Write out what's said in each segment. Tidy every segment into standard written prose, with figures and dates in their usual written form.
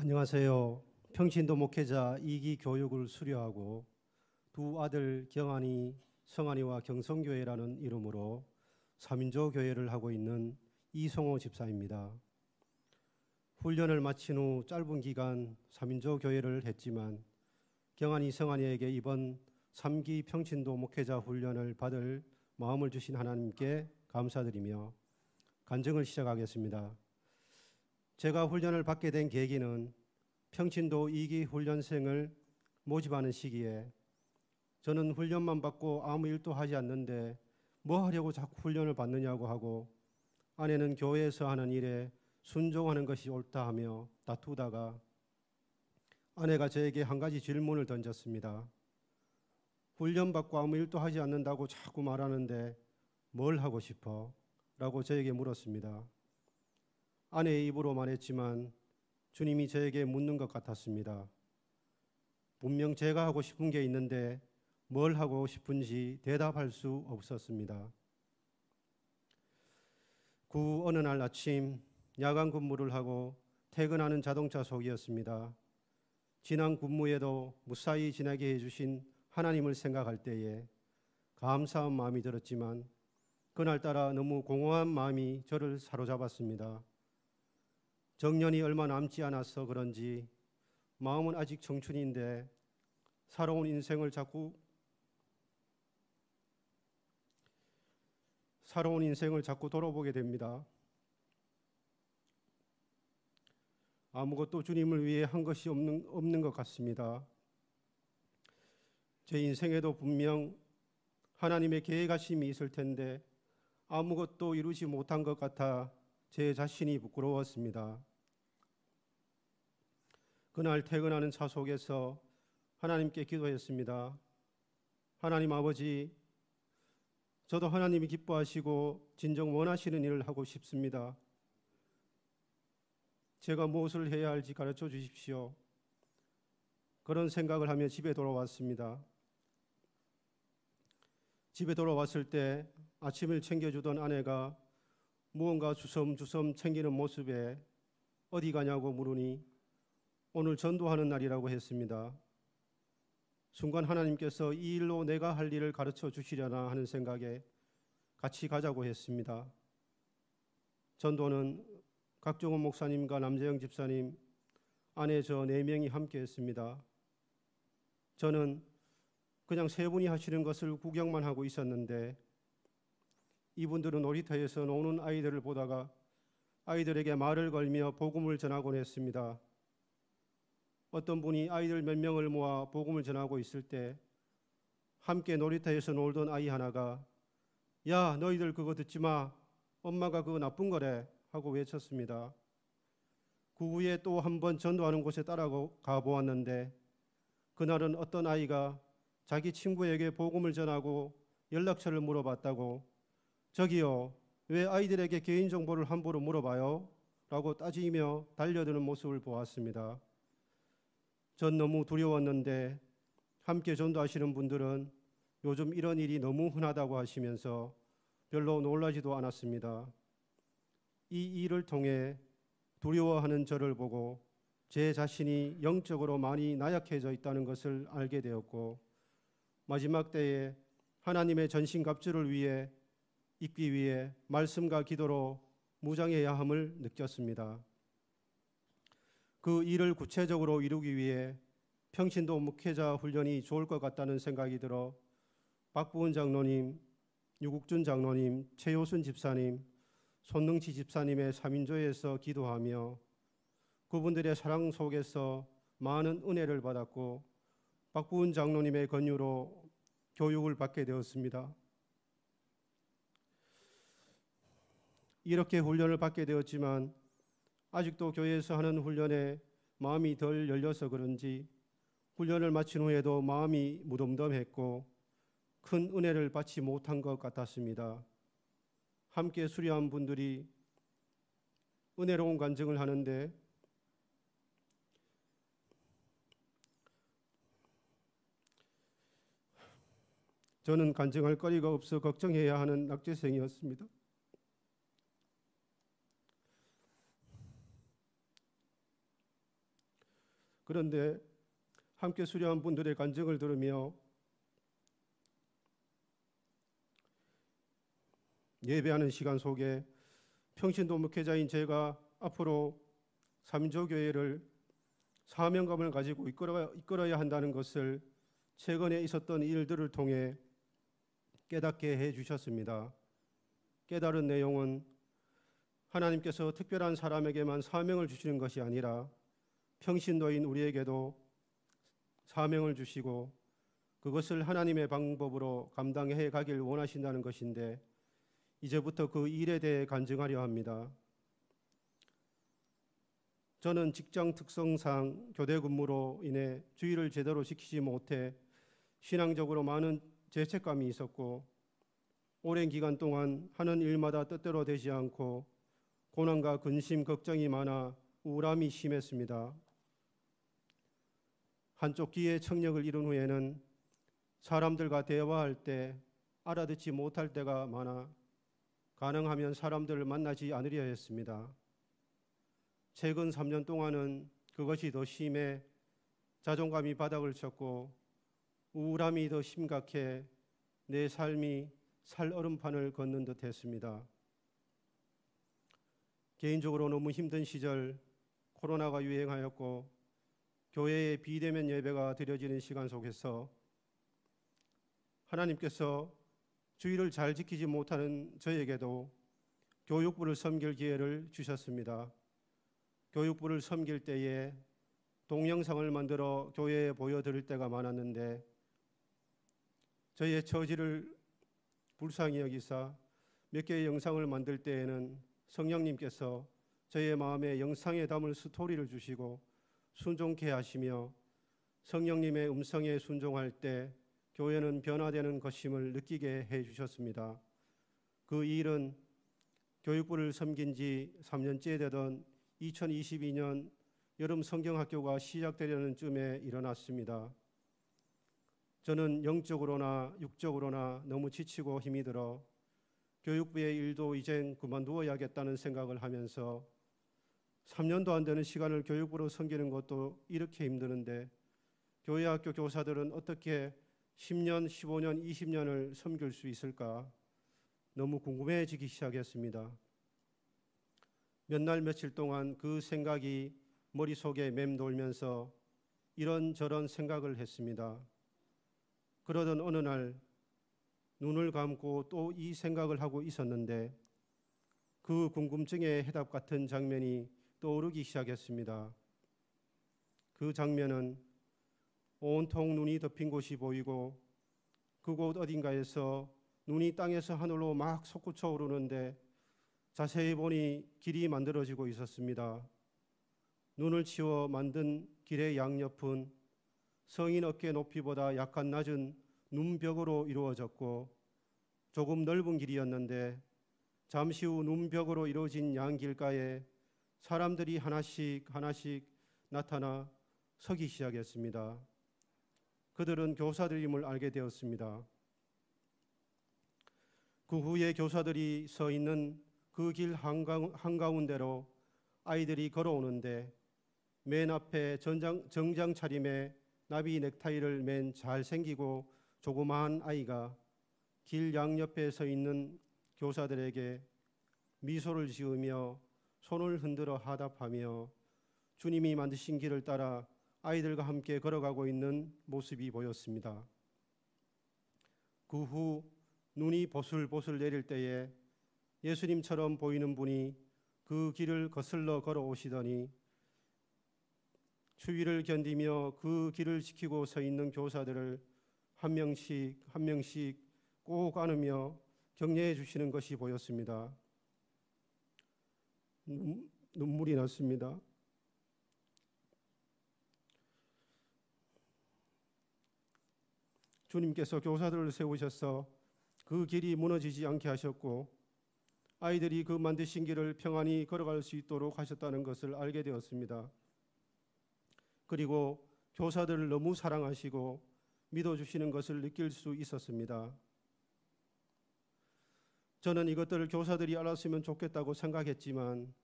안녕하세요. 평신도 목회자 2기 교육을 수료하고 두 아들 경한이, 성한이와 경성교회라는 이름으로 3인조 교회를 하고 있는 이성호 집사입니다. 훈련을 마친 후 짧은 기간 3인조 교회를 했지만 경한이, 성한이에게 이번 3기 평신도 목회자 훈련을 받을 마음을 주신 하나님께 감사드리며 간증을 시작하겠습니다. 제가 훈련을 받게 된 계기는 평신도 2기 훈련생을 모집하는 시기에 저는 훈련만 받고 아무 일도 하지 않는데 뭐 하려고 자꾸 훈련을 받느냐고 하고 아내는 교회에서 하는 일에 순종하는 것이 옳다 하며 다투다가 아내가 저에게 한 가지 질문을 던졌습니다. 훈련 받고 아무 일도 하지 않는다고 자꾸 말하는데 뭘 하고 싶어? 라고 저에게 물었습니다. 아내의 입으로 말했지만 주님이 저에게 묻는 것 같았습니다. 분명 제가 하고 싶은 게 있는데 뭘 하고 싶은지 대답할 수 없었습니다. 그 어느 날 아침 야간 근무를 하고 퇴근하는 자동차 속이었습니다. 지난 근무에도 무사히 지나게 해주신 하나님을 생각할 때에 감사한 마음이 들었지만 그날따라 너무 공허한 마음이 저를 사로잡았습니다. 정년이 얼마 남지 않아서 그런지 마음은 아직 청춘인데 살아온 인생을 자꾸 돌아보게 됩니다. 아무것도 주님을 위해 한 것이 없는 것 같습니다. 제 인생에도 분명 하나님의 계획하심이 있을 텐데 아무것도 이루지 못한 것 같아 제 자신이 부끄러웠습니다. 그날 퇴근하는 차 속에서 하나님께 기도했습니다. 하나님 아버지, 저도 하나님이 기뻐하시고 진정 원하시는 일을 하고 싶습니다. 제가 무엇을 해야 할지 가르쳐 주십시오. 그런 생각을 하며 집에 돌아왔습니다. 집에 돌아왔을 때 아침을 챙겨주던 아내가 무언가 주섬주섬 챙기는 모습에 어디 가냐고 물으니 오늘 전도하는 날이라고 했습니다. 순간 하나님께서 이 일로 내가 할 일을 가르쳐 주시려나 하는 생각에 같이 가자고 했습니다. 전도는 각종원 목사님과 남재영 집사님, 아내 저 4명이 함께 했습니다. 저는 그냥 3분이 하시는 것을 구경만 하고 있었는데 이분들은 놀이터에서 노는 아이들을 보다가 아이들에게 말을 걸며 복음을 전하곤 했습니다. 어떤 분이 아이들 몇 명을 모아 복음을 전하고 있을 때 함께 놀이터에서 놀던 아이 하나가 야, 너희들 그거 듣지 마. 엄마가 그거 나쁜 거래 하고 외쳤습니다. 그 후에 또 한 번 전도하는 곳에 따라가 보았는데 그날은 어떤 아이가 자기 친구에게 복음을 전하고 연락처를 물어봤다고 저기요, 왜 아이들에게 개인정보를 함부로 물어봐요? 라고 따지며 달려드는 모습을 보았습니다. 전 너무 두려웠는데 함께 전도하시는 분들은 요즘 이런 일이 너무 흔하다고 하시면서 별로 놀라지도 않았습니다. 이 일을 통해 두려워하는 저를 보고 제 자신이 영적으로 많이 나약해져 있다는 것을 알게 되었고 마지막 때에 하나님의 전신갑주를 위해 입기 위해 말씀과 기도로 무장해야 함을 느꼈습니다. 그 일을 구체적으로 이루기 위해 평신도 목회자 훈련이 좋을 것 같다는 생각이 들어 박부은 장로님, 유국준 장로님, 최효순 집사님, 손능치 집사님의 3인조에서 기도하며 그분들의 사랑 속에서 많은 은혜를 받았고 박부은 장로님의 권유로 교육을 받게 되었습니다. 이렇게 훈련을 받게 되었지만 아직도 교회에서 하는 훈련에 마음이 덜 열려서 그런지 훈련을 마친 후에도 마음이 무덤덤했고 큰 은혜를 받지 못한 것 같았습니다. 함께 수료한 분들이 은혜로운 간증을 하는데 저는 간증할 거리가 없어 걱정해야 하는 낙제생이었습니다. 그런데 함께 수료한 분들의 간증을 들으며 예배하는 시간 속에 평신도 목회자인 제가 앞으로 삼조교회를 사명감을 가지고 이끌어야 한다는 것을 최근에 있었던 일들을 통해 깨닫게 해주셨습니다. 깨달은 내용은 하나님께서 특별한 사람에게만 사명을 주시는 것이 아니라 평신도인 우리에게도 사명을 주시고 그것을 하나님의 방법으로 감당해 가길 원하신다는 것인데 이제부터 그 일에 대해 간증하려 합니다. 저는 직장 특성상 교대 근무로 인해 주의를 제대로 지키지 못해 신앙적으로 많은 죄책감이 있었고 오랜 기간 동안 하는 일마다 뜻대로 되지 않고 고난과 근심, 걱정이 많아 우울함이 심했습니다. 한쪽 귀에 청력을 잃은 후에는 사람들과 대화할 때 알아듣지 못할 때가 많아 가능하면 사람들을 만나지 않으려 했습니다. 최근 3년 동안은 그것이 더 심해 자존감이 바닥을 쳤고 우울함이 더 심각해 내 삶이 살얼음판을 걷는 듯 했습니다. 개인적으로 너무 힘든 시절 코로나가 유행하였고 교회에 비대면 예배가 드려지는 시간 속에서 하나님께서 주의를 잘 지키지 못하는 저에게도 교육부를 섬길 기회를 주셨습니다. 교육부를 섬길 때에 동영상을 만들어 교회에 보여드릴 때가 많았는데 저의 처지를 불쌍히 여기사 몇 개의 영상을 만들 때에는 성령님께서 저의 마음에 영상에 담을 스토리를 주시고 순종케 하시며 성령님의 음성에 순종할 때 교회는 변화되는 것임을 느끼게 해주셨습니다. 그 일은 교육부를 섬긴 지 3년째 되던 2022년 여름 성경학교가 시작되려는 쯤에 일어났습니다. 저는 영적으로나 육적으로나 너무 지치고 힘이 들어 교육부의 일도 이젠 그만두어야겠다는 생각을 하면서 3년도 안 되는 시간을 교육부로 섬기는 것도 이렇게 힘드는데 교회 학교 교사들은 어떻게 10년, 15년, 20년을 섬길 수 있을까 너무 궁금해지기 시작했습니다. 몇 날 며칠 동안 그 생각이 머릿속에 맴돌면서 이런저런 생각을 했습니다. 그러던 어느 날 눈을 감고 또 이 생각을 하고 있었는데 그 궁금증의 해답 같은 장면이 떠오르기 시작했습니다. 그 장면은 온통 눈이 덮인 곳이 보이고 그곳 어딘가에서 눈이 땅에서 하늘로 막 솟구쳐 오르는데 자세히 보니 길이 만들어지고 있었습니다. 눈을 치워 만든 길의 양옆은 성인 어깨 높이보다 약간 낮은 눈벽으로 이루어졌고 조금 넓은 길이었는데 잠시 후 눈벽으로 이루어진 양길가에 사람들이 하나씩 나타나 서기 시작했습니다. 그들은 교사들임을 알게 되었습니다. 그 후에 교사들이 서 있는 그 길 한가운데로 아이들이 걸어오는데 맨 앞에 정장 차림에 나비 넥타이를 맨 잘생기고 조그마한 아이가 길 양옆에 서 있는 교사들에게 미소를 지으며 손을 흔들어 하답하며 주님이 만드신 길을 따라 아이들과 함께 걸어가고 있는 모습이 보였습니다. 그 후 눈이 보슬보슬 내릴 때에 예수님처럼 보이는 분이 그 길을 거슬러 걸어오시더니 추위를 견디며 그 길을 지키고 서 있는 교사들을 한 명씩 꼭 안으며 격려해 주시는 것이 보였습니다. 눈물이 났습니다. 주님께서 교사들을 세우셔서 그 길이 무너지지 않게 하셨고 아이들이 그 만드신 길을 평안히 걸어갈 수 있도록 하셨다는 것을 알게 되었습니다. 그리고 교사들을 너무 사랑하시고 믿어주시는 것을 느낄 수 있었습니다. 저는 이것들을 교사들이 알았으면 좋겠다고 생각했지만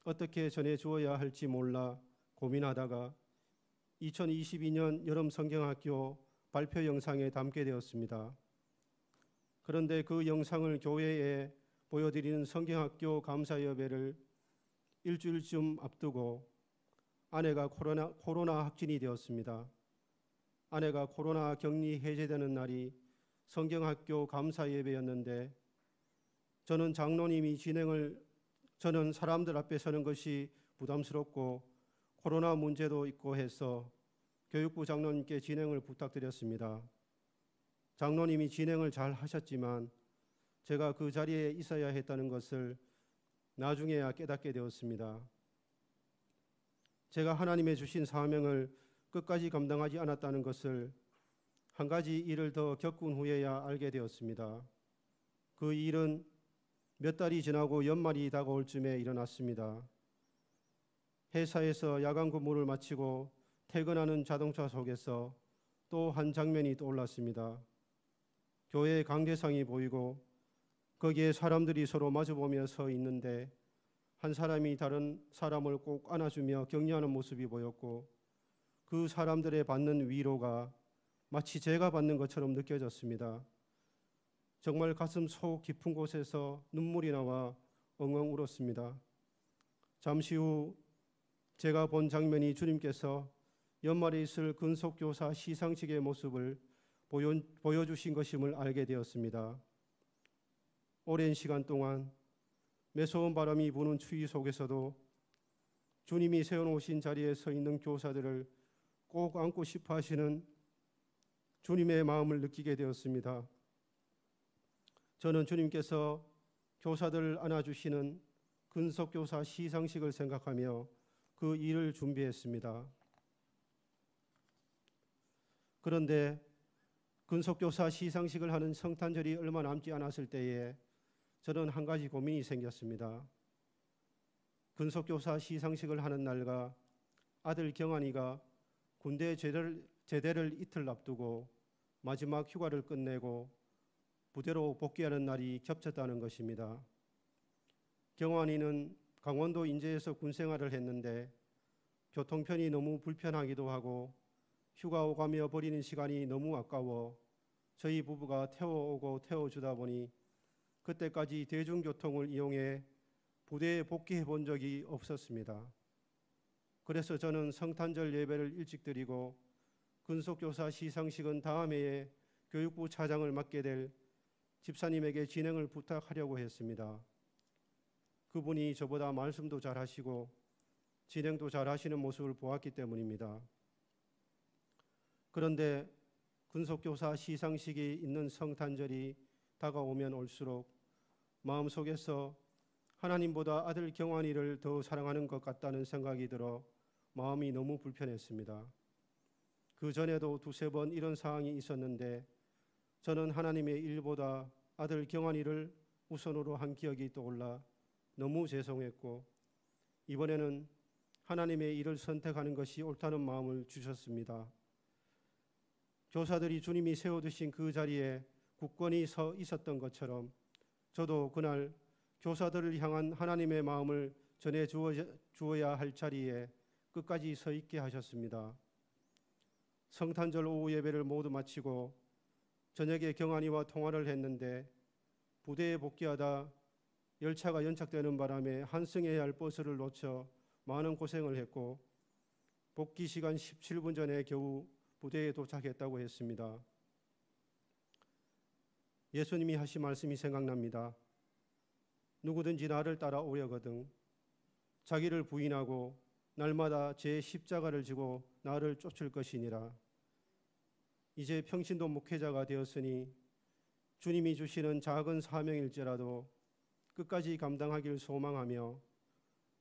어떻게 전해주어야 할지 몰라 고민하다가 2022년 여름 성경학교 발표 영상에 담게 되었습니다. 그런데 그 영상을 교회에 보여드리는 성경학교 감사 예배를 일주일쯤 앞두고 아내가 코로나 확진이 되었습니다. 아내가 코로나 격리 해제되는 날이 성경학교 감사 예배였는데 저는 사람들 앞에 서는 것이 부담스럽고 코로나 문제도 있고 해서 교육부 장로님께 진행을 부탁드렸습니다. 장로님이 진행을 잘 하셨지만 제가 그 자리에 있어야 했다는 것을 나중에야 깨닫게 되었습니다. 제가 하나님의 주신 사명을 끝까지 감당하지 않았다는 것을 한 가지 일을 더 겪은 후에야 알게 되었습니다. 그 일은 몇 달이 지나고 연말이 다가올 쯤에 일어났습니다. 회사에서 야간 근무를 마치고 퇴근하는 자동차 속에서 또 한 장면이 떠올랐습니다. 교회의 강대상이 보이고 거기에 사람들이 서로 마주보며 서 있는데 한 사람이 다른 사람을 꼭 안아주며 격려하는 모습이 보였고 그 사람들의 받는 위로가 마치 제가 받는 것처럼 느껴졌습니다. 정말 가슴 속 깊은 곳에서 눈물이 나와 엉엉 울었습니다. 잠시 후 제가 본 장면이 주님께서 연말에 있을 근속교사 시상식의 모습을 보여주신 것임을 알게 되었습니다. 오랜 시간 동안 매서운 바람이 부는 추위 속에서도 주님이 세워놓으신 자리에 서 있는 교사들을 꼭 안고 싶어 하시는 주님의 마음을 느끼게 되었습니다. 저는 주님께서 교사들을 안아주시는 근속교사 시상식을 생각하며 그 일을 준비했습니다. 그런데 근속교사 시상식을 하는 성탄절이 얼마 남지 않았을 때에 저는 한 가지 고민이 생겼습니다. 근속교사 시상식을 하는 날과 아들 경환이가 군대 제대를 이틀 앞두고 마지막 휴가를 끝내고 부대로 복귀하는 날이 겹쳤다는 것입니다. 경환이는 강원도 인제에서 군생활을 했는데 교통편이 너무 불편하기도 하고 휴가 오가며 버리는 시간이 너무 아까워 저희 부부가 태워오고 태워주다 보니 그때까지 대중교통을 이용해 부대에 복귀해 본 적이 없었습니다. 그래서 저는 성탄절 예배를 일찍 드리고 근속교사 시상식은 다음 해에 교육부 차장을 맡게 될 집사님에게 진행을 부탁하려고 했습니다. 그분이 저보다 말씀도 잘하시고 진행도 잘하시는 모습을 보았기 때문입니다. 그런데 근속교사 시상식이 있는 성탄절이 다가오면 올수록 마음속에서 하나님보다 아들 경환이를 더 사랑하는 것 같다는 생각이 들어 마음이 너무 불편했습니다. 그 전에도 두세 번 이런 상황이 있었는데 저는 하나님의 일보다 아들 경환이를 우선으로 한 기억이 떠올라 너무 죄송했고 이번에는 하나님의 일을 선택하는 것이 옳다는 마음을 주셨습니다. 교사들이 주님이 세워두신 그 자리에 굳건히 서 있었던 것처럼 저도 그날 교사들을 향한 하나님의 마음을 전해 주어야 할 자리에 끝까지 서 있게 하셨습니다. 성탄절 오후 예배를 모두 마치고 저녁에 경환이와 통화를 했는데 부대에 복귀하다 열차가 연착되는 바람에 환승해야 할 버스를 놓쳐 많은 고생을 했고 복귀 시간 17분 전에 겨우 부대에 도착했다고 했습니다. 예수님이 하신 말씀이 생각납니다. 누구든지 나를 따라오려거든 자기를 부인하고 날마다 제 십자가를 지고 나를 쫓을 것이니라. 이제 평신도 목회자가 되었으니 주님이 주시는 작은 사명일지라도 끝까지 감당하길 소망하며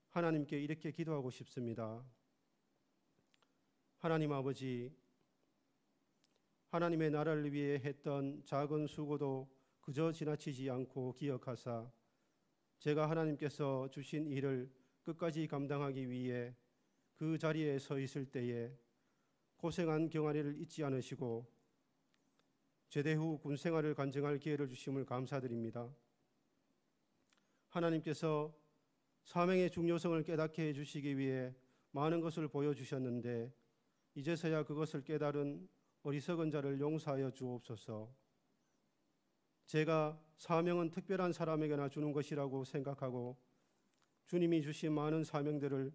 하나님께 이렇게 기도하고 싶습니다. 하나님 아버지, 하나님의 나라를 위해 했던 작은 수고도 그저 지나치지 않고 기억하사 제가 하나님께서 주신 일을 끝까지 감당하기 위해 그 자리에 서 있을 때에 고생한 경환이를 잊지 않으시고 제대 후 군생활을 간증할 기회를 주심을 감사드립니다. 하나님께서 사명의 중요성을 깨닫게 해주시기 위해 많은 것을 보여주셨는데 이제서야 그것을 깨달은 어리석은 자를 용서하여 주옵소서. 제가 사명은 특별한 사람에게나 주는 것이라고 생각하고 주님이 주신 많은 사명들을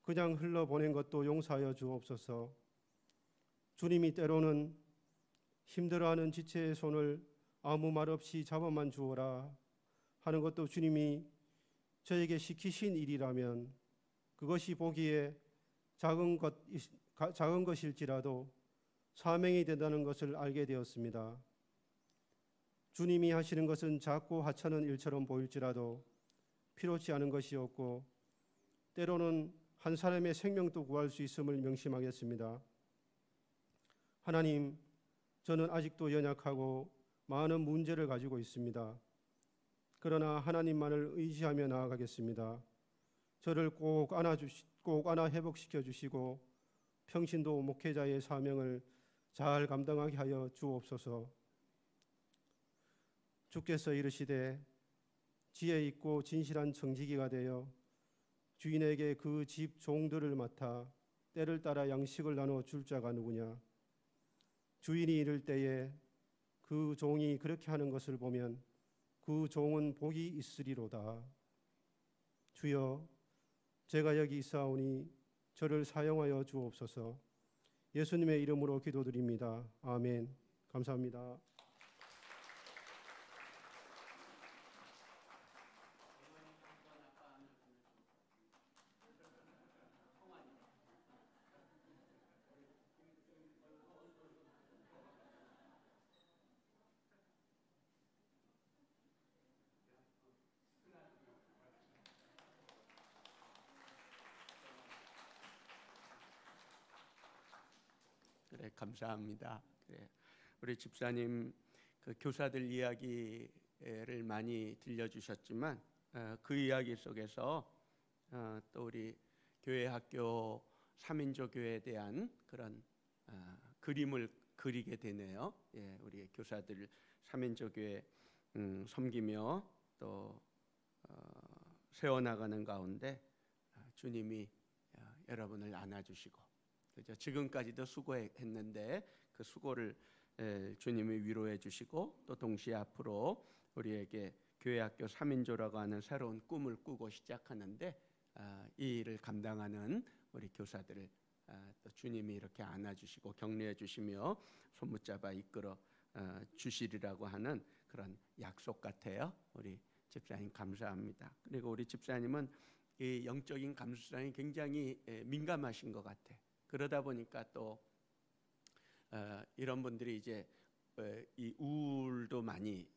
그냥 흘러보낸 것도 용서하여 주옵소서. 주님이 때로는 힘들어하는 지체의 손을 아무 말 없이 잡아만 주어라 하는 것도 주님이 저에게 시키신 일이라면 그것이 보기에 작은 것일지라도 사명이 된다는 것을 알게 되었습니다. 주님이 하시는 것은 작고 하찮은 일처럼 보일지라도 필요치 않은 것이었고 때로는 한 사람의 생명도 구할 수 있음을 명심하겠습니다. 하나님, 저는 아직도 연약하고 많은 문제를 가지고 있습니다. 그러나 하나님만을 의지하며 나아가겠습니다. 저를 꼭 안아 회복시켜 주시고 평신도 목회자의 사명을 잘 감당하게 하여 주옵소서. 주께서 이르시되 지혜 있고 진실한 청지기가 되어 주인에게 그 집 종들을 맡아 때를 따라 양식을 나누어 줄 자가 누구냐. 주인이 이를 때에 그 종이 그렇게 하는 것을 보면 그 종은 복이 있으리로다. 주여, 제가 여기 있사오니 저를 사용하여 주옵소서. 예수님의 이름으로 기도드립니다. 아멘. 감사합니다. 그래, 감사합니다. 그래, 우리 집사님 그 교사들 이야기를 많이 들려주셨지만 그 이야기 속에서 또 우리 교회 학교 3인조 교회에 대한 그런 그림을 그리게 되네요. 예, 우리 교사들 3인조 교회 섬기며 또 세워나가는 가운데 주님이 여러분을 안아주시고 그죠? 지금까지도 수고했는데 그 수고를 주님이 위로해 주시고 또 동시에 앞으로 우리에게 교회학교 3인조라고 하는 새로운 꿈을 꾸고 시작하는데 이 일을 감당하는 우리 교사들을 또 주님이 이렇게 안아주시고 격려해 주시며 손붙잡아 이끌어 주시리라고 하는 그런 약속 같아요. 우리 집사님 감사합니다. 그리고 우리 집사님은 이 영적인 감수성이 굉장히 민감하신 것 같아. 그러다 보니까 또 이런 분들이 이제 이 우울도 많이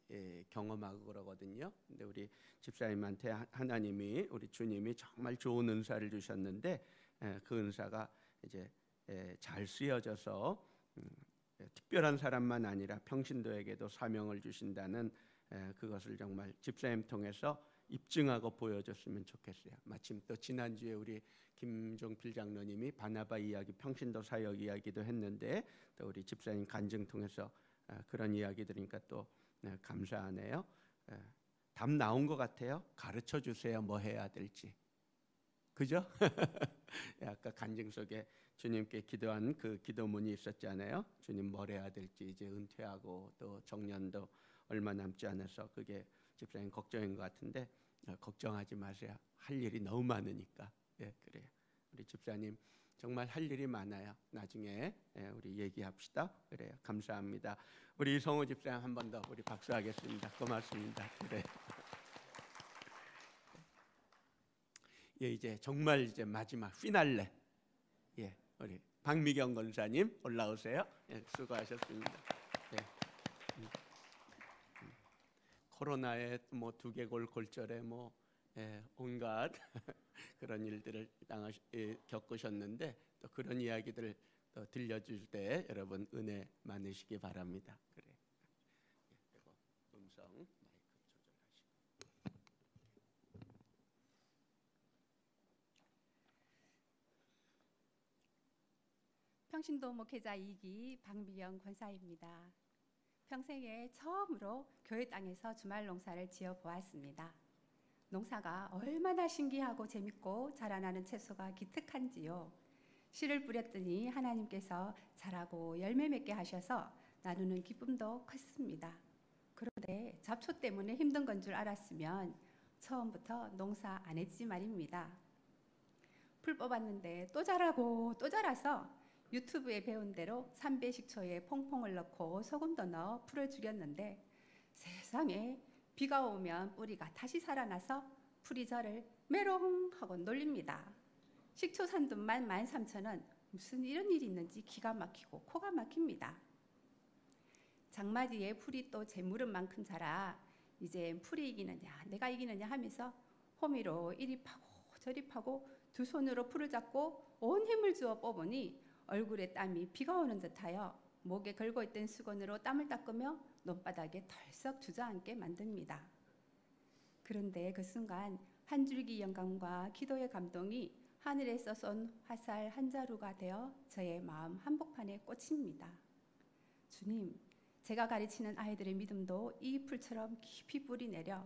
경험하고 그러거든요. 근데 우리 집사님한테 하나님이 우리 주님이 정말 좋은 은사를 주셨는데 그 은사가 이제 잘 쓰여져서 특별한 사람만 아니라 평신도에게도 사명을 주신다는 그것을 정말 집사님 통해서 입증하고 보여줬으면 좋겠어요. 마침 또 지난주에 우리 김종필 장로님이 바나바 이야기, 평신도 사역 이야기도 했는데 또 우리 집사님 간증 통해서 그런 이야기 들으니까 또 감사하네요. 답 나온 것 같아요. 가르쳐 주세요. 뭐 해야 될지. 그죠? 아까 간증 속에 주님께 기도한 그 기도문이 있었잖아요. 주님 뭘 해야 될지 이제 은퇴하고 또 정년도 얼마 남지 않아서 그게 집사님 걱정인 것 같은데 걱정하지 마세요. 할 일이 너무 많으니까. 예, 그래요. 우리 집사님 정말 할 일이 많아요. 나중에 우리 얘기합시다. 그래요. 감사합니다. 우리 성호 집사님 한 번 더 우리 박수하겠습니다. 고맙습니다. 그래. 예, 이제 정말 이제 마지막 피날레. 예, 우리 박미경 권사님 올라오세요. 예, 수고하셨습니다. 예. 코로나에 뭐 두개골 골절에 뭐 온갖 그런 일들을 겪으셨는데 또 그런 이야기들을 또 들려줄 때 여러분 은혜 많으시기 바랍니다. 그래. 그리고 음성 마이크 조절하시고. 평신도 목회자 2기 박미경 권사입니다. 평생에 처음으로 교회 땅에서 주말 농사를 지어 보았습니다. 농사가 얼마나 신기하고 재밌고 자라나는 채소가 기특한지요. 씨를 뿌렸더니 하나님께서 자라고 열매 맺게 하셔서 나누는 기쁨도 컸습니다. 그런데 잡초 때문에 힘든 건 줄 알았으면 처음부터 농사 안 했지 말입니다. 풀 뽑았는데 또 자라고 또 자라서 유튜브에 배운 대로 삼배식초에 퐁퐁을 넣고 소금도 넣어 풀을 죽였는데 세상에 비가 오면 뿌리가 다시 살아나서 풀이 저를 메롱 하고 놀립니다. 식초 산 돈만 13,000원. 무슨 이런 일이 있는지 기가 막히고 코가 막힙니다. 장마 뒤에 풀이 또 제 무릎 만큼 자라 이제 풀이 이기느냐 내가 이기느냐 하면서 호미로 이리 파고 저리 파고 두 손으로 풀을 잡고 온 힘을 주어 뽑으니 얼굴에 땀이 비가 오는 듯하여 목에 걸고 있던 수건으로 땀을 닦으며 논바닥에 덜썩 주저앉게 만듭니다. 그런데 그 순간 한 줄기 영감과 기도의 감동이 하늘에서 쏜 화살 한 자루가 되어 저의 마음 한복판에 꽂힙니다. 주님, 제가 가르치는 아이들의 믿음도 이 풀처럼 깊이 뿌리 내려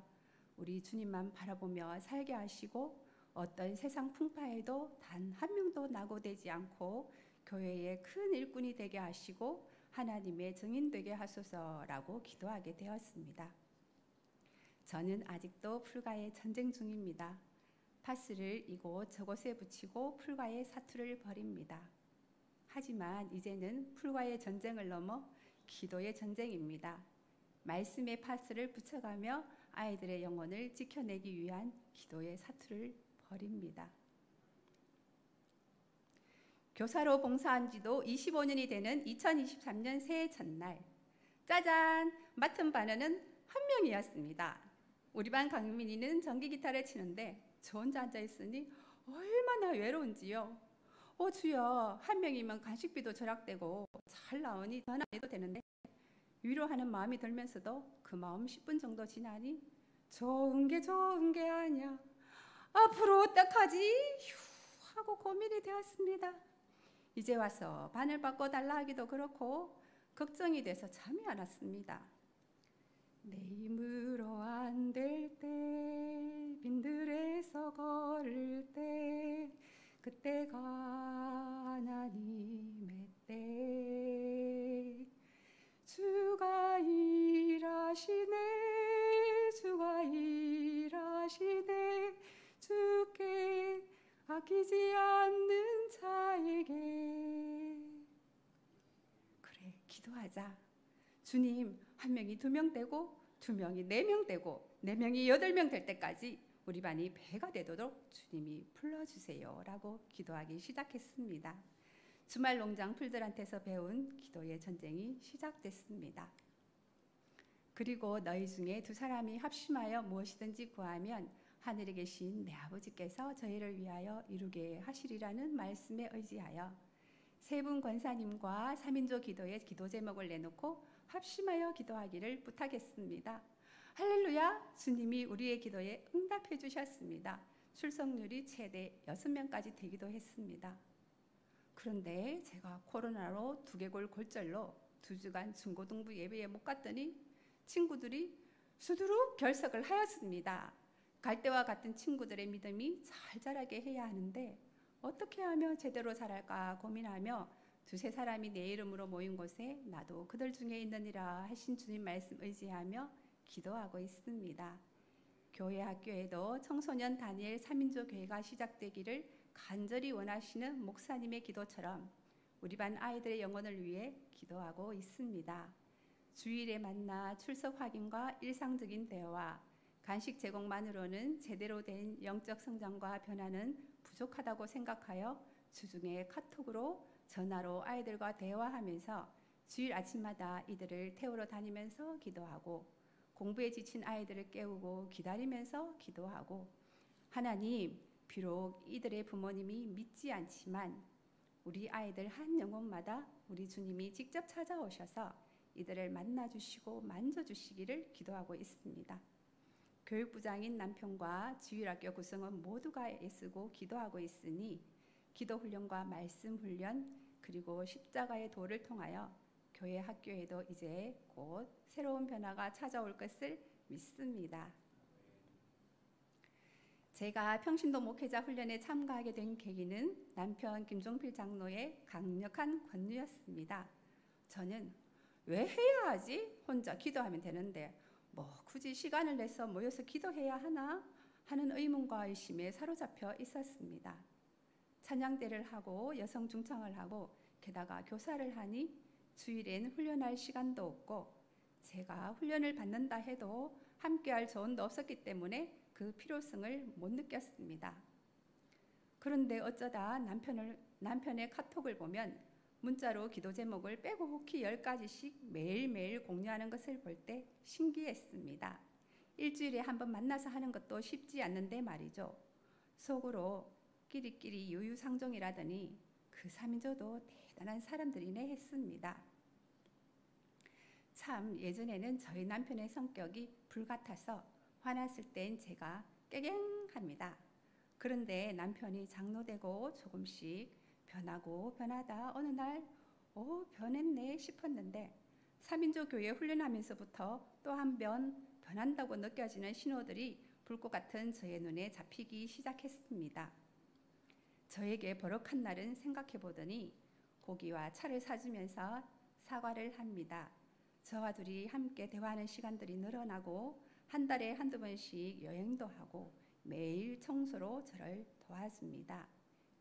우리 주님만 바라보며 살게 하시고 어떤 세상 풍파에도 단 한 명도 낙오되지 않고 교회의 큰 일꾼이 되게 하시고 하나님의 증인 되게 하소서라고 기도하게 되었습니다. 저는 아직도 풀과의 전쟁 중입니다. 파스를 이곳 저곳에 붙이고 풀과의 사투를 벌입니다. 하지만 이제는 풀과의 전쟁을 넘어 기도의 전쟁입니다. 말씀의 파스를 붙여가며 아이들의 영혼을 지켜내기 위한 기도의 사투를 벌입니다. 교사로 봉사한 지도 25년이 되는 2023년 새해 첫날, 짜잔! 맡은 반원은 한 명이었습니다. 우리 반 강민이는 전기 기타를 치는데 저 혼자 앉아있으니 얼마나 외로운지요. 주여, 한 명이면 간식비도 절약되고 잘 나오니 전 안 해도 되는데 위로하는 마음이 들면서도 그 마음 10분 정도 지나니 좋은 게 아니야. 앞으로 어떡하지? 휴 하고 고민이 되었습니다. 이제 와서 반을 바꿔달라 하기도 그렇고 걱정이 돼서 잠이 안 왔습니다. 내 힘으로 안 될 때 빈들에서 걸을 때 그때가 하나님의 때 주가 일하시네 주께 아끼지 않는 자에게 그래 기도하자. 주님, 한 명이 2명 되고 2명이 4명 되고 4명이 8명 될 때까지 우리 반이 배가 되도록 주님이 불러주세요 라고 기도하기 시작했습니다. 주말 농장 풀들한테서 배운 기도의 전쟁이 시작됐습니다. 그리고 너희 중에 2사람이 합심하여 무엇이든지 구하면 하늘에 계신 내 아버지께서 저희를 위하여 이루게 하시리라는 말씀에 의지하여 3분 권사님과 3인조 기도의 기도 제목을 내놓고 합심하여 기도하기를 부탁했습니다. 할렐루야! 주님이 우리의 기도에 응답해 주셨습니다. 출석률이 최대 6명까지 되기도 했습니다. 그런데 제가 코로나로 두개골 골절로 2주간 중고등부 예배에 못 갔더니 친구들이 수두룩 결석을 하였습니다. 갈 때와 같은 친구들의 믿음이 잘 자라게 해야 하는데 어떻게 하면 제대로 자랄까 고민하며 2-3사람이 내 이름으로 모인 곳에 나도 그들 중에 있느니라 하신 주님 말씀 의지하며 기도하고 있습니다. 교회 학교에도 청소년 다니엘 3인조 교회가 시작되기를 간절히 원하시는 목사님의 기도처럼 우리 반 아이들의 영혼을 위해 기도하고 있습니다. 주일에 만나 출석 확인과 일상적인 대화, 간식 제공만으로는 제대로 된 영적 성장과 변화는 부족하다고 생각하여 주중에 카톡으로 전화로 아이들과 대화하면서 주일 아침마다 이들을 태우러 다니면서 기도하고 공부에 지친 아이들을 깨우고 기다리면서 기도하고 하나님, 비록 이들의 부모님이 믿지 않지만 우리 아이들 한 영혼마다 우리 주님이 직접 찾아오셔서 이들을 만나주시고 만져주시기를 기도하고 있습니다. 교육부장인 남편과 주일학교 구성원 모두가 애쓰고 기도하고 있으니 기도훈련과 말씀훈련 그리고 십자가의 도를 통하여 교회 학교에도 이제 곧 새로운 변화가 찾아올 것을 믿습니다. 제가 평신도 목회자 훈련에 참가하게 된 계기는 남편 김종필 장로의 강력한 권유였습니다. 저는 왜 해야 하지? 혼자 기도하면 되는데 뭐 굳이 시간을 내서 모여서 기도해야 하나? 하는 의문과 의심에 사로잡혀 있었습니다. 찬양대를 하고 여성 중창을 하고 게다가 교사를 하니 주일엔 훈련할 시간도 없고 제가 훈련을 받는다 해도 함께할 조언도 없었기 때문에 그 필요성을 못 느꼈습니다. 그런데 어쩌다 남편의 카톡을 보면 문자로 기도 제목을 빼곡히 10가지씩 매일매일 공유하는 것을 볼 때 신기했습니다. 일주일에 한 번 만나서 하는 것도 쉽지 않는데 말이죠. 속으로 끼리끼리 유유상종이라더니 그 3인조도 대단한 사람들이네 했습니다. 참 예전에는 저희 남편의 성격이 불같아서 화났을 땐 제가 깨갱합니다. 그런데 남편이 장로되고 조금씩 변하고 변하다 어느 날 변했네 싶었는데 3인조 교회 훈련하면서부터 또 한 번 변한다고 느껴지는 신호들이 불꽃 같은 저의 눈에 잡히기 시작했습니다. 저에게 버럭한 날은 생각해보더니 고기와 차를 사주면서 사과를 합니다. 저와 둘이 함께 대화하는 시간들이 늘어나고 한 달에 한두 번씩 여행도 하고 매일 청소로 저를 도와줍니다.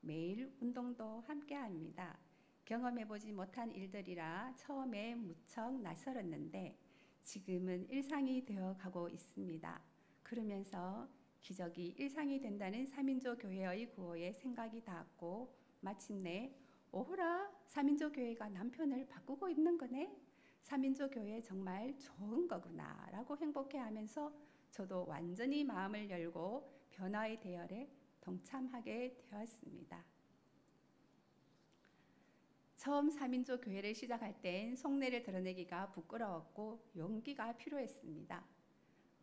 매일 운동도 함께 합니다. 경험해보지 못한 일들이라 처음에 무척 낯설었는데 지금은 일상이 되어가고 있습니다. 그러면서 기적이 일상이 된다는 3인조 교회의 구호에 생각이 닿았고 마침내 오호라 3인조 교회가 남편을 바꾸고 있는 거네. 3인조 교회 정말 좋은 거구나 라고 행복해하면서 저도 완전히 마음을 열고 변화의 대열에 동참하게 되었습니다. 처음 3인조 교회를 시작할 땐 속내를 드러내기가 부끄러웠고 용기가 필요했습니다.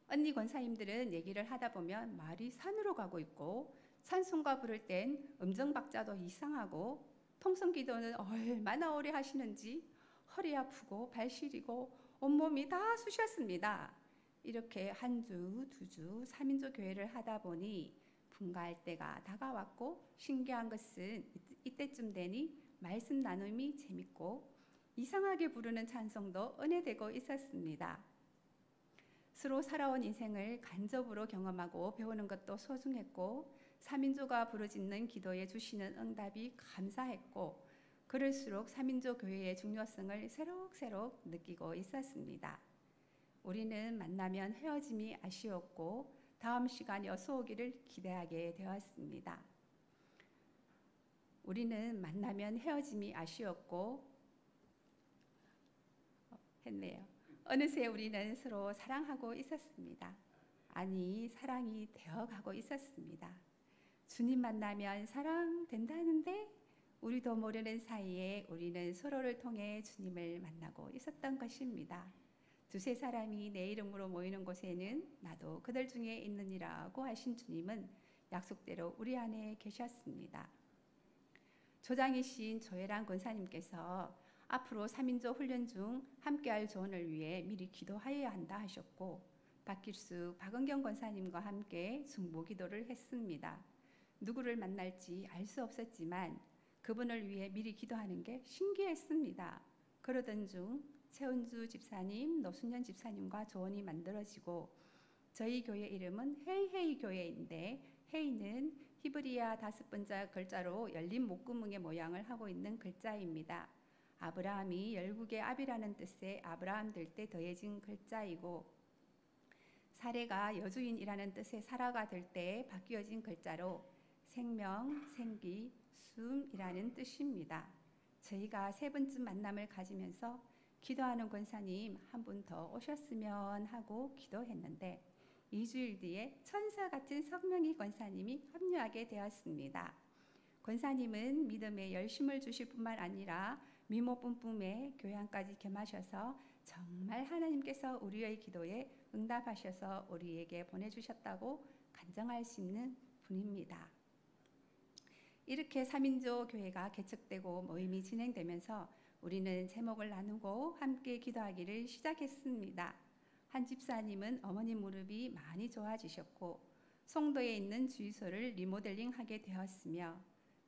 언니 권사님들은 얘기를 하다 보면 말이 산으로 가고 있고 찬송가 부를 땐 음정 박자도 이상하고 통성 기도는 얼마나 오래 하시는지 허리 아프고 발 시리고 온몸이 다 쑤셨습니다. 이렇게 한 주, 두 주, 3인조 교회를 하다 보니 분가할 때가 다가왔고 신기한 것은 이때쯤 되니 말씀 나눔이 재밌고 이상하게 부르는 찬송도 은혜되고 있었습니다. 스스로 살아온 인생을 간접으로 경험하고 배우는 것도 소중했고 3인조가 부르짖는 기도에 주시는 응답이 감사했고 그럴수록 3인조 교회의 중요성을 새록새록 느끼고 있었습니다. 우리는 만나면 헤어짐이 아쉬웠고 다음 시간이 어서 오기를 기대하게 되었습니다. 우리는 만나면 헤어짐이 아쉬웠고 했네요. 어느새 우리는 서로 사랑하고 있었습니다. 아니, 사랑이 되어가고 있었습니다. 주님 만나면 사랑된다는데 우리도 모르는 사이에 우리는 서로를 통해 주님을 만나고 있었던 것입니다. 두세 사람이 내 이름으로 모이는 곳에는 나도 그들 중에 있느니라고 하신 주님은 약속대로 우리 안에 계셨습니다. 조장이신 조혜란 권사님께서 앞으로 3인조 훈련 중 함께할 조언을 위해 미리 기도하여야 한다 하셨고 박길수, 박은경 권사님과 함께 중보 기도를 했습니다. 누구를 만날지 알 수 없었지만 그분을 위해 미리 기도하는 게 신기했습니다. 그러던 중 최은주 집사님, 노순현 집사님과 조언이 만들어지고 저희 교회 이름은 헤이헤이 교회인데 헤이는 히브리어 5번째 글자로 열린 목구멍의 모양을 하고 있는 글자입니다. 아브라함이 열국의 압이라는 뜻의 아브라함 될 때 더해진 글자이고 사레가 여주인이라는 뜻의 사라가 될 때 바뀌어진 글자로 생명, 생기, 숨이라는 뜻입니다. 저희가 세 번째 만남을 가지면서 기도하는 권사님 한 분 더 오셨으면 하고 기도했는데 2주일 뒤에 천사 같은 성명희 권사님이 합류하게 되었습니다. 권사님은 믿음에 열심을 주실 뿐만 아니라 미모 뿜뿜에 교양까지 겸하셔서 정말 하나님께서 우리의 기도에 응답하셔서 우리에게 보내주셨다고 간증할 수 있는 분입니다. 이렇게 3인조 교회가 개척되고 모임이 진행되면서 우리는 제목을 나누고 함께 기도하기를 시작했습니다. 한 집사님은 어머님 무릎이 많이 좋아지셨고 송도에 있는 주유소를 리모델링하게 되었으며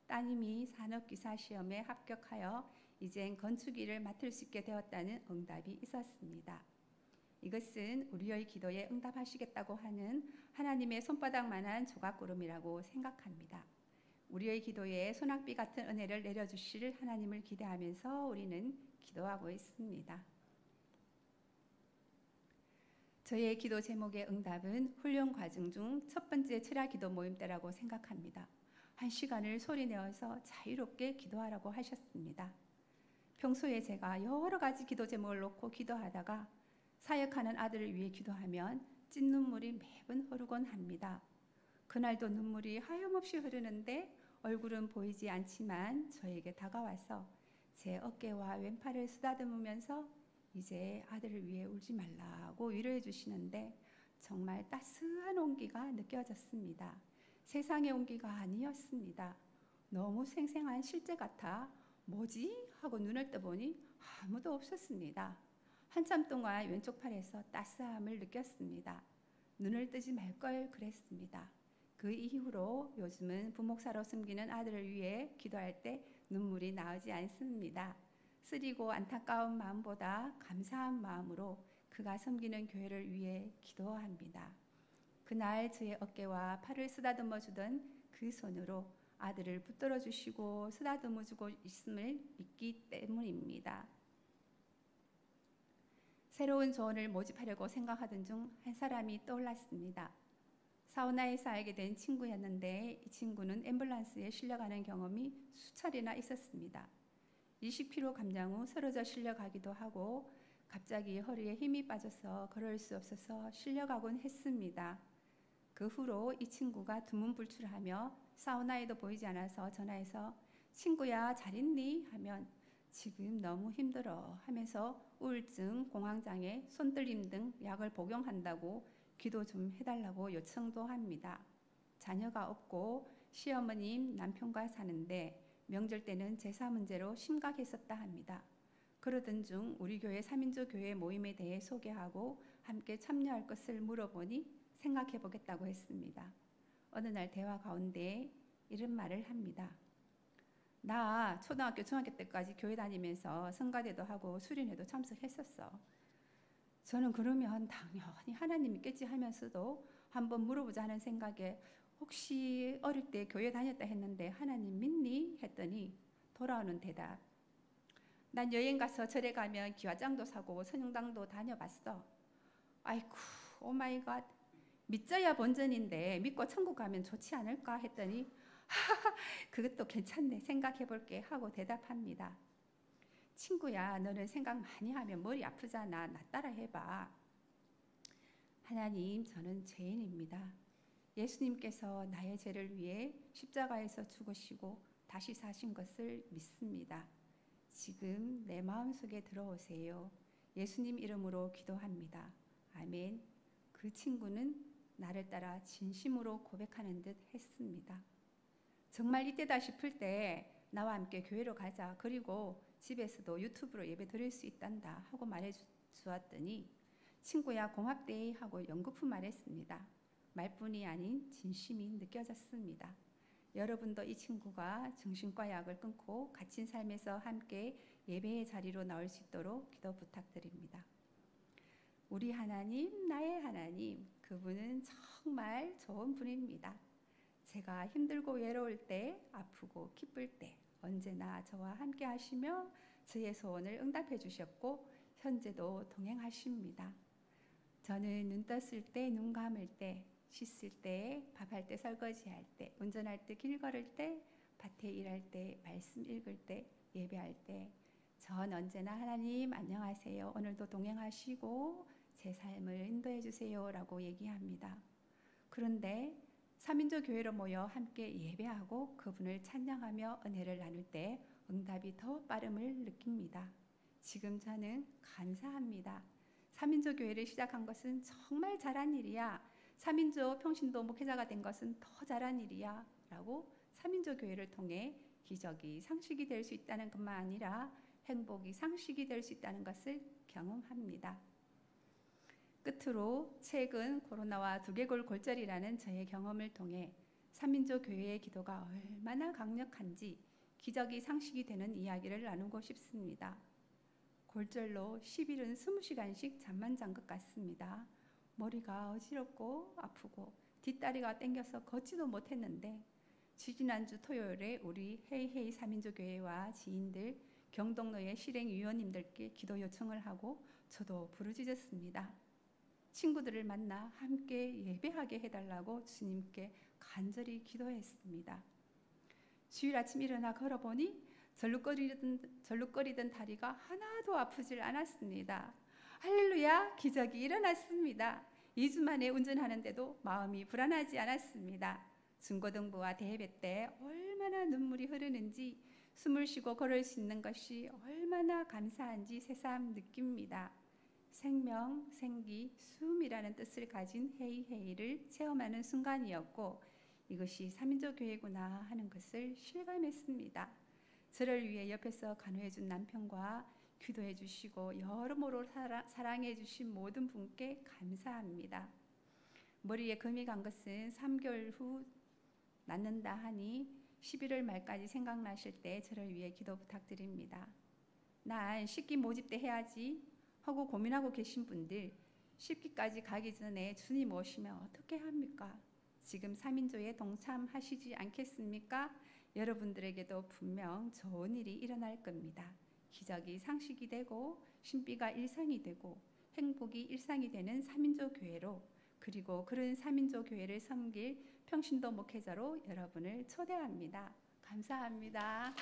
따님이 산업기사 시험에 합격하여 이젠 건축일을 맡을 수 있게 되었다는 응답이 있었습니다. 이것은 우리의 기도에 응답하시겠다고 하는 하나님의 손바닥만한 조각구름이라고 생각합니다. 우리의 기도에 소낙비 같은 은혜를 내려주실 하나님을 기대하면서 우리는 기도하고 있습니다. 저의 기도 제목의 응답은 훈련 과정 중 첫 번째 철야 기도 모임 때라고 생각합니다. 1시간을 소리내어서 자유롭게 기도하라고 하셨습니다. 평소에 제가 여러 가지 기도 제목을 놓고 기도하다가 사역하는 아들을 위해 기도하면 찐 눈물이 매번 흐르곤 합니다. 그날도 눈물이 하염없이 흐르는데 얼굴은 보이지 않지만 저에게 다가와서 제 어깨와 왼팔을 쓰다듬으면서 이제 아들을 위해 울지 말라고 위로해 주시는데 정말 따스한 온기가 느껴졌습니다. 세상의 온기가 아니었습니다. 너무 생생한 실제 같아 뭐지? 하고 눈을 떠보니 아무도 없었습니다. 한참 동안 왼쪽 팔에서 따스함을 느꼈습니다. 눈을 뜨지 말 걸 그랬습니다. 그 이후로 요즘은 부목사로 섬기는 아들을 위해 기도할 때 눈물이 나오지 않습니다. 쓰리고 안타까운 마음보다 감사한 마음으로 그가 섬기는 교회를 위해 기도합니다. 그날 저의 어깨와 팔을 쓰다듬어 주던 그 손으로 아들을 붙들어 주시고 쓰다듬어 주고 있음을 믿기 때문입니다. 새로운 조언을 모집하려고 생각하던 중 한 사람이 떠올랐습니다. 사우나에서 알게 된 친구였는데 이 친구는 앰뷸런스에 실려가는 경험이 수차례나 있었습니다. 20km 감량 후 쓰러져 실려가기도 하고 갑자기 허리에 힘이 빠져서 걸을 수 없어서 실려가곤 했습니다. 그 후로 이 친구가 두문불출하며 사우나에도 보이지 않아서 전화해서 친구야 잘 있니? 하면 지금 너무 힘들어 하면서 우울증, 공황장애, 손떨림 등 약을 복용한다고 기도 좀 해달라고 요청도 합니다. 자녀가 없고 시어머님 남편과 사는데 명절 때는 제사 문제로 심각했었다 합니다. 그러던 중 우리 교회 3인조 교회 모임에 대해 소개하고 함께 참여할 것을 물어보니 생각해 보겠다고 했습니다. 어느 날 대화 가운데 이런 말을 합니다. 나 초등학교, 중학교 때까지 교회 다니면서 성가대도 하고 수련회도 참석했었어. 저는 그러면 당연히 하나님 있겠지 하면서도 한번 물어보자 하는 생각에 혹시 어릴 때 교회 다녔다 했는데 하나님 믿니? 했더니 돌아오는 대답. 난 여행 가서 절에 가면 기와장도 사고 선영당도 다녀봤어. 아이쿠 오마이갓 믿자야 본전인데 믿고 천국 가면 좋지 않을까 했더니 하하하 그것도 괜찮네 생각해볼게 하고 대답합니다. 친구야 너는 생각 많이 하면 머리 아프잖아. 나 따라 해봐. 하나님 저는 죄인입니다. 예수님께서 나의 죄를 위해 십자가에서 죽으시고 다시 사신 것을 믿습니다. 지금 내 마음속에 들어오세요. 예수님 이름으로 기도합니다. 아멘. 그 친구는 나를 따라 진심으로 고백하는 듯 했습니다. 정말 이때다 싶을 때 나와 함께 교회로 가자. 그리고 집에서도 유튜브로 예배 드릴 수 있단다 하고 말해 주었더니 친구야 고맙대 하고 연거푸 말했습니다. 말뿐이 아닌 진심이 느껴졌습니다. 여러분도 이 친구가 정신과 약을 끊고 갇힌 삶에서 함께 예배의 자리로 나올 수 있도록 기도 부탁드립니다. 우리 하나님, 나의 하나님, 그분은 정말 좋은 분입니다. 제가 힘들고 외로울 때, 아프고 기쁠 때 언제나 저와 함께 하시며 저의 소원을 응답해 주셨고 현재도 동행하십니다. 저는 눈 떴을 때, 눈 감을 때, 씻을 때, 밥할 때, 설거지할 때, 운전할 때, 길 걸을 때, 밭에 일할 때, 말씀 읽을 때, 예배할 때 전 언제나 하나님 안녕하세요. 오늘도 동행하시고 제 삶을 인도해 주세요 라고 얘기합니다. 그런데 3인조 교회로 모여 함께 예배하고 그분을 찬양하며 은혜를 나눌 때 응답이 더 빠름을 느낍니다. 지금 저는 감사합니다. 3인조 교회를 시작한 것은 정말 잘한 일이야. 3인조 평신도 목회자가 된 것은 더 잘한 일이야 라고 3인조 교회를 통해 기적이 상식이 될 수 있다는 것만 아니라 행복이 상식이 될 수 있다는 것을 경험합니다. 끝으로 최근 코로나와 두개골 골절이라는 저의 경험을 통해 삼민족 교회의 기도가 얼마나 강력한지 기적이 상식이 되는 이야기를 나누고 싶습니다. 골절로 10일은 20시간씩 잠만 잔 것 같습니다. 머리가 어지럽고 아프고 뒷다리가 땡겨서 걷지도 못했는데 지지난주 토요일에 우리 헤이헤이 삼민족 교회와 지인들 경동로의 실행위원님들께 기도 요청을 하고 저도 부르짖었습니다. 친구들을 만나 함께 예배하게 해달라고 주님께 간절히 기도했습니다. 주일 아침 일어나 걸어보니 절룩거리던 다리가 하나도 아프질 않았습니다. 할렐루야, 기적이 일어났습니다. 2주 만에 운전하는데도 마음이 불안하지 않았습니다. 중고등부와 대예배 때 얼마나 눈물이 흐르는지 숨을 쉬고 걸을 수 있는 것이 얼마나 감사한지 새삼 느낍니다. 생명, 생기, 숨이라는 뜻을 가진 헤이헤이를 체험하는 순간이었고 이것이 삼민족 교회구나 하는 것을 실감했습니다. 저를 위해 옆에서 간호해 준 남편과 기도해 주시고 여러모로 사랑해 주신 모든 분께 감사합니다. 머리에 금이 간 것은 3개월 후 낫는다 하니 11월 말까지 생각나실 때 저를 위해 기도 부탁드립니다. 난 식기 모집 때 해야지 하고 고민하고 계신 분들, 식기까지 가기 전에 주님 오시면 어떻게 합니까? 지금 3인조에 동참하시지 않겠습니까? 여러분들에게도 분명 좋은 일이 일어날 겁니다. 기적이 상식이 되고 신비가 일상이 되고 행복이 일상이 되는 3인조 교회로, 그리고 그런 3인조 교회를 섬길 평신도 목회자로 여러분을 초대합니다. 감사합니다.